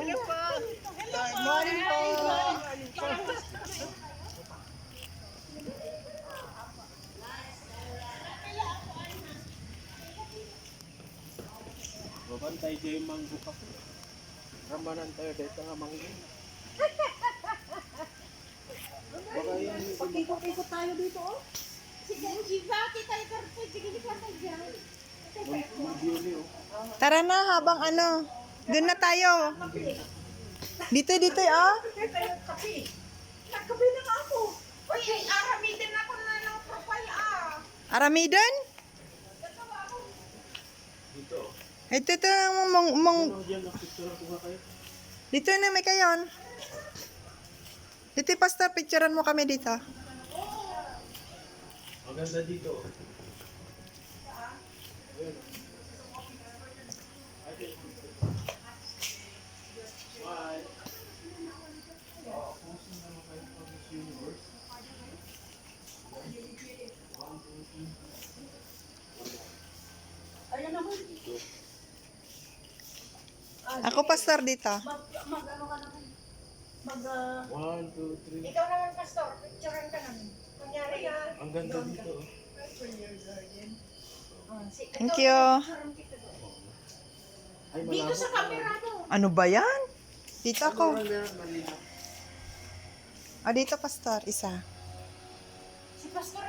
Hello po. Good morning po. Babantay dyan yung manggo ka po. Ramanan tayo dito nga manggo. Baka yung Pagkikot-ikot tayo dito, oh. mag-yuli oh. Tara na, habang ano. Doon na tayo. Dito, oh. Nagkabi na nga ako. Uy, aramitin ako na ng profile, ah. Aramidon? Dito oh. Ito, Ano dyan, nakipicture ko nga kayo? dito na may kayon. Dito, pastor, picturean mo kami dito. Maganda dito oh. Ayan oh. Bye. Pusin naman kayo sa Miss Universe. Ayan naman. Ako, pastor, dito. Mag-ano ka naman. 1, 2, 3. Ikaw naman, pastor. Picturean ka namin. Kunyari, ah. Ang ganda dito oh. Thank you. Ay, Dito sa camera mo. Ano ba yan? Dito ako. Malinaw. Ah, dito, pastor, isa. Si pastor,